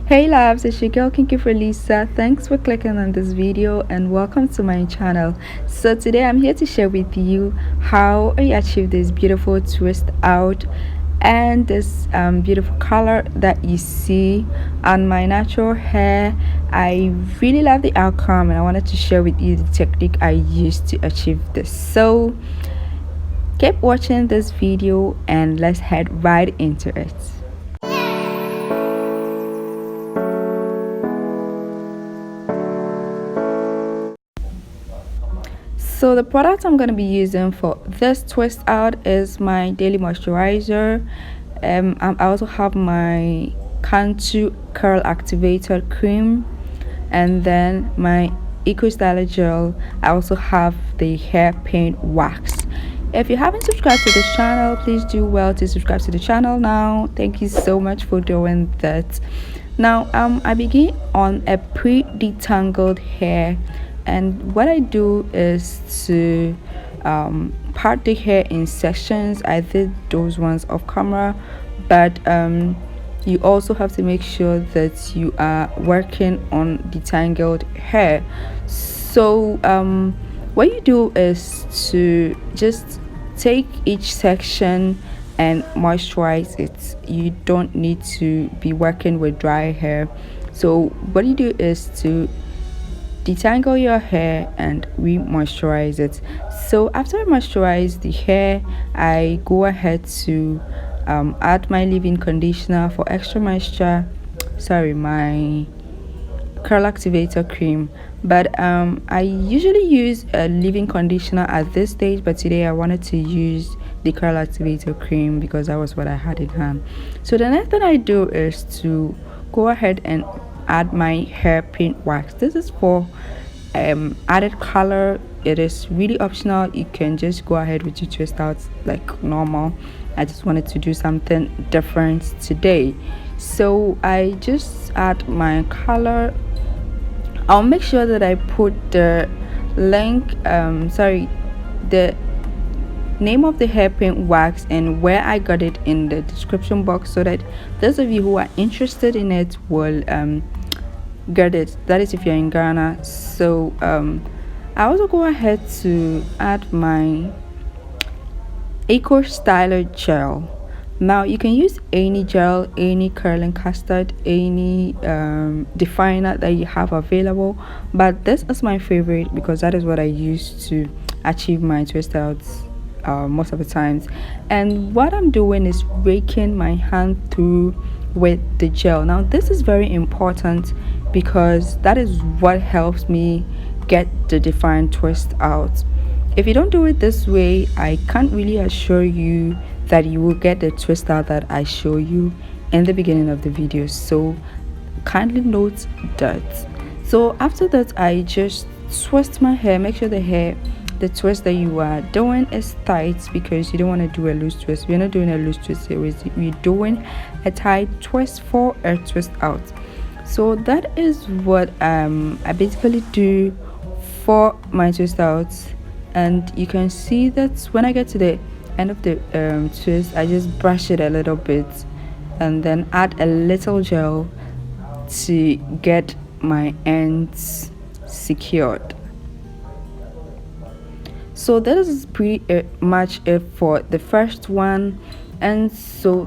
Hey loves, it's your girl Kinky for Lisa. Thanks for clicking on this video and welcome to my channel. So today I'm here to share with you how I achieve this beautiful twist out and this beautiful color that you see on my natural hair. I really love the outcome and I wanted to share with you the technique I used to achieve this. So keep watching this video and let's head right into it. So the product I'm going to be using for this twist out is my daily moisturizer. I also have my Cantu Curl Activator cream, and then my Eco Styling gel. I also have the hairpin wax. If you haven't subscribed to this channel, please do well to subscribe to the channel now. Thank you so much for doing that. Now I begin on a pre-detangled hair, and what I do is to part the hair in sections. I did those ones off camera, but you also have to make sure that you are working on detangled hair. So what you do is to just take each section and moisturize it. You don't need to be working with dry hair. So what you do is to detangle your hair and re-moisturize it. So after I moisturize the hair, I go ahead to add my leave-in conditioner for extra moisture. My curl activator cream, but I usually use a leave-in conditioner at this stage, but today I wanted to use the curl activator cream because that was what I had in hand. So the next thing I do is to go ahead and add my hairpin wax. This is for added color. It is really optional. You can just go ahead with your twist out like normal. I just wanted to do something different today, so I just add my color. I'll make sure that I put the link the name of the hairpin wax and where I got it in the description box, so that those of you who are interested in it will get it. That is if you're in Ghana. So I also go ahead to add my Eco Styling gel. Now you can use any gel, any curling custard, any definer that you have available, but this is my favorite because that is what I use to achieve my twist outs most of the times. And what I'm doing is raking my hand through with the gel. Now this is very important because that is what helps me get the defined twist out. If you don't do it this way, I can't really assure you that you will get the twist out that I show you in the beginning of the video. So kindly note that. So after that, I just twist my hair. Make sure the twist that you are doing is tight, because you don't want to do a loose twist. We're not doing a loose twist here. We're doing a tight twist for a twist out. So that is what I basically do for my twist outs. And you can see that when I get to the end of the twist, I just brush it a little bit and then add a little gel to get my ends secured. So that is pretty much it for the first one. And so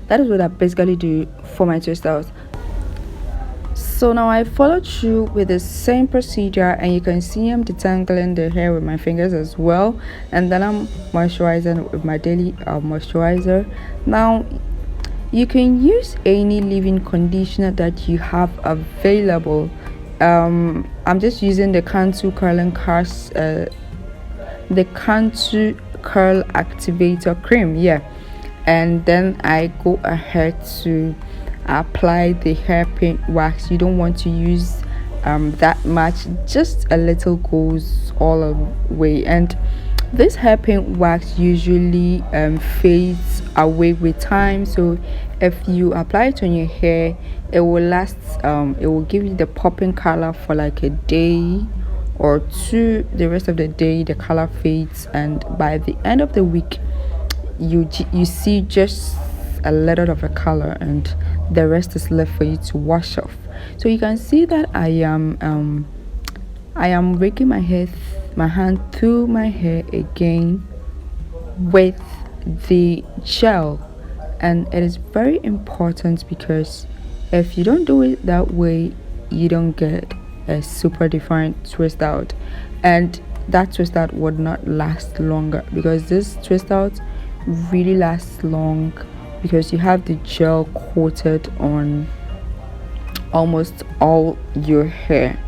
that is what I basically do for my twist out. So now I followed through with the same procedure, and you can see I'm detangling the hair with my fingers as well, and then I'm moisturizing with my daily moisturizer. Now you can use any leave-in conditioner that you have available. I'm just using the Cantu Curl Activator cream, and then I go ahead to apply the hairpin wax. You don't want to use that much, just a little goes all the way. And this hairpin wax usually fades away with time, so if you apply it on your hair, it will last. It will give you the popping color for like a day or two. The rest of the day the color fades, and by the end of the week you see just a little of a color, and the rest is left for you to wash off. So you can see that I am raking my hand through my hair again with the gel, and it is very important because if you don't do it that way, you don't get a super defined twist out, and that twist out would not last longer, because this twist out really lasts long because you have the gel coated on almost all your hair.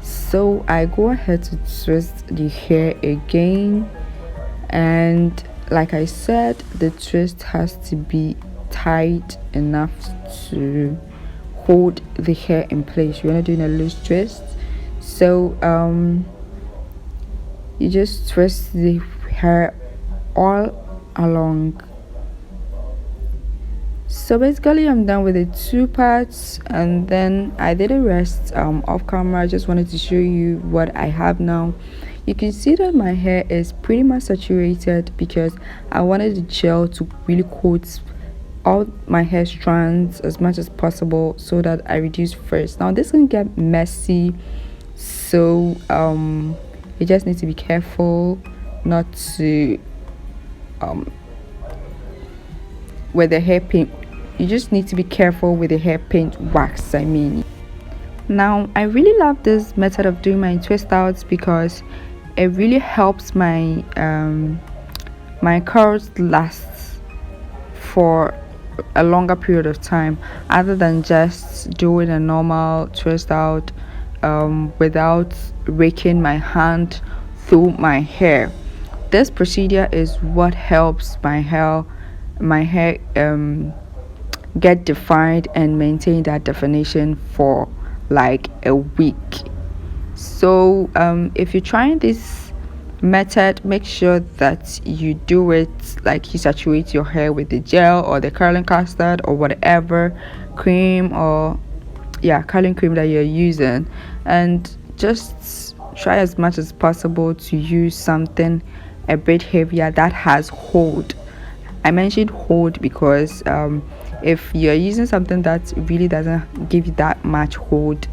So I go ahead to twist the hair again, and like I said, the twist has to be tight enough to hold the hair in place. You're not doing a loose twist, so you just twist the hair all along. So basically I'm done with the two parts, and then I did the rest off camera. I just wanted to show you what I have now. You can see that my hair is pretty much saturated because I wanted the gel to really coat all my hair strands as much as possible so that I reduce first. Now this can get messy, so you just need to be careful not to with the hair paint. You just need to be careful with the hair paint wax, I mean. Now I really love this method of doing my twist outs because it really helps my my curls last for a longer period of time, other than just doing a normal twist out without raking my hand through my hair. This procedure is what helps my hair get defined and maintain that definition for like a week. So if you're trying this method, make sure that you do it like you saturate your hair with the gel or the curling custard or whatever cream, or curling cream that you're using, and just try as much as possible to use something a bit heavier that has hold. I mentioned hold because if you're using something that really doesn't give you that much hold,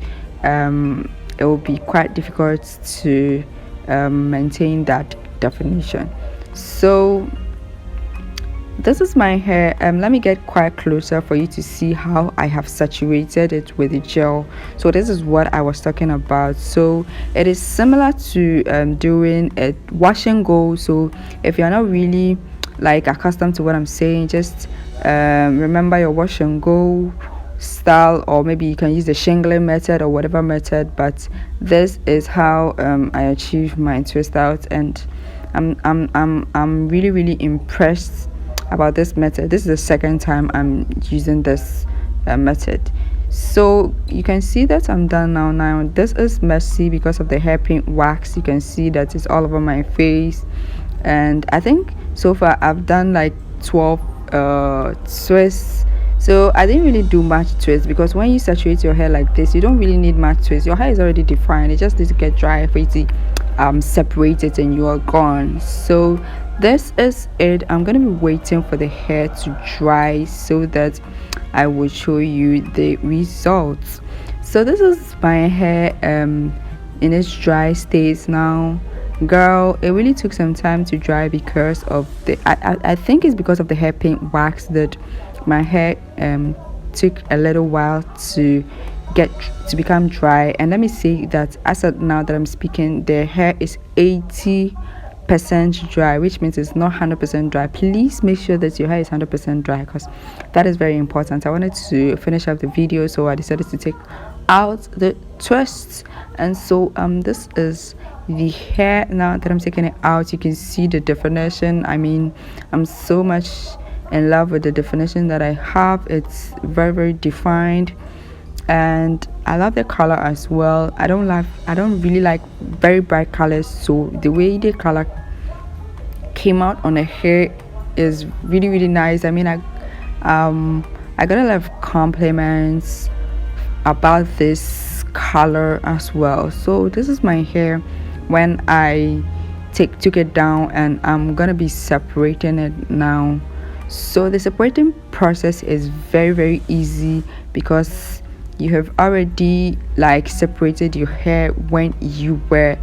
it will be quite difficult to maintain that definition. So this is my hair. Let me get quite closer for you to see how I have saturated it with the gel. So this is what I was talking about. So it is similar to doing a wash and go. So if you're not really like accustomed to what I'm saying, just remember your wash and go style, or maybe you can use the shingling method or whatever method, but this is how I achieve my twist out, and I'm really impressed about this method. This is the second time I'm using this method. So you can see that I'm done now. This is messy because of the hair paint wax. You can see that it's all over my face, and I think so far I've done like 12 twists. So I didn't really do much twists because when you saturate your hair like this, you don't really need much twists. Your hair is already defined. It just needs to get dry for you to separate it, and you are gone. So this is it. I'm gonna be waiting for the hair to dry so that I will show you the results. So this is my hair in its dry state now. Girl, it really took some time to dry because of the I think it's because of the hair paint wax that my hair took a little while to become dry. And let me say that as of now that I'm speaking, the hair is 80% dry, which means it's not 100% dry. Please make sure that your hair is 100% dry, because that is very important. I wanted to finish up the video, so I decided to take out the twists. And so this is the hair now that I'm taking it out. You can see the definition. I mean, I'm so much in love with the definition that I have. It's very defined, and I love the color as well. I don't really like very bright colors, so the way the color came out on the hair is really nice. I mean, I got a lot of compliments about this color as well. So this is my hair when I took it down, and I'm gonna be separating it now So the separating process is very easy because you have already like separated your hair when you were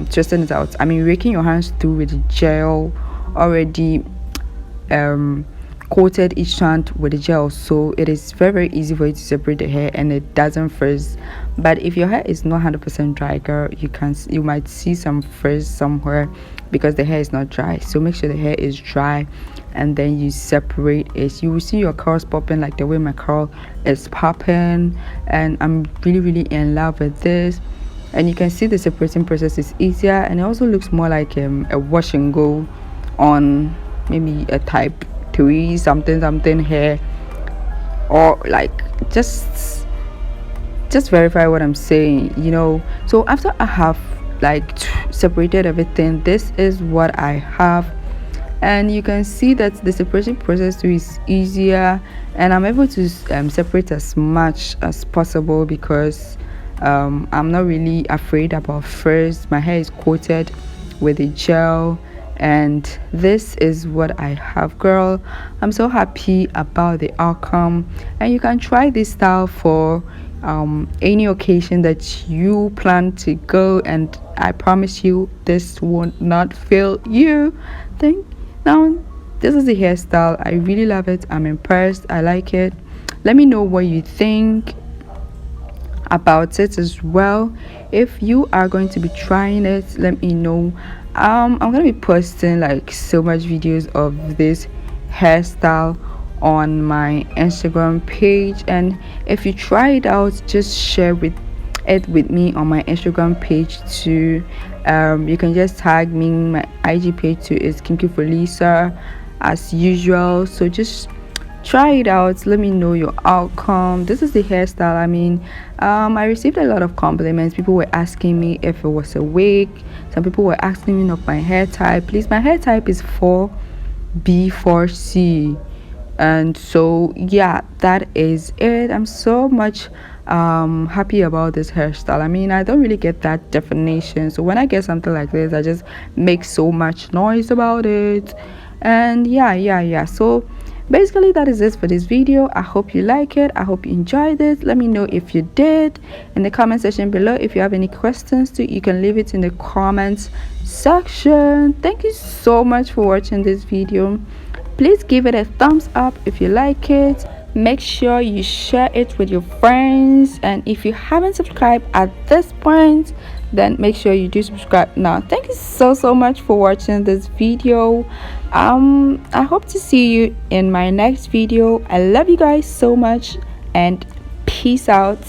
twisting it out. I mean, raking your hands through with gel already coated each strand with the gel, so it is very easy for you to separate the hair and it doesn't frizz. But if your hair is not 100% dry, girl, you might see some frizz somewhere because the hair is not dry. So make sure the hair is dry and then you separate it. You will see your curls popping like the way my curl is popping, and I'm really in love with this. And you can see the separating process is easier, and it also looks more like a wash and go on maybe a type 3 something hair, or like just verify what I'm saying, you know. So after I have like separated everything, this is what I have, and you can see that the separation process is easier, and I'm able to separate as much as possible because I'm not really afraid about frizz. My hair is coated with a gel, and this is what I have, girl. I'm so happy about the outcome, and you can try this style for any occasion that you plan to go, and I promise you this will not fail you. Think now, this is the hairstyle. I really love it. I'm impressed. I like it. Let me know what you think about it as well. If you are going to be trying it, let me know. I'm gonna be posting like so much videos of this hairstyle on my Instagram page, and if you try it out, just share it with me on my Instagram page too. You can just tag me. My IG page too is Lisa as usual. So just try it out, let me know your outcome. This is the hairstyle. I mean, I received a lot of compliments. People were asking me if it was a wig. Some people were asking me of my hair type. Please, my hair type is 4B4C, and so yeah, that is it. I'm so much happy about this hairstyle. I mean, I don't really get that definition, so when I get something like this, I just make so much noise about it. And yeah, so basically that is it for this video. I hope you like it. I hope you enjoyed it. Let me know if you did in the comment section below. If you have any questions too, you can leave it in the comments section. Thank you so much for watching this video. Please give it a thumbs up if you like it. Make sure you share it with your friends, and if you haven't subscribed at this point, then make sure you do subscribe now. Thank you so much for watching this video. I hope to see you in my next video. I love you guys so much, and peace out.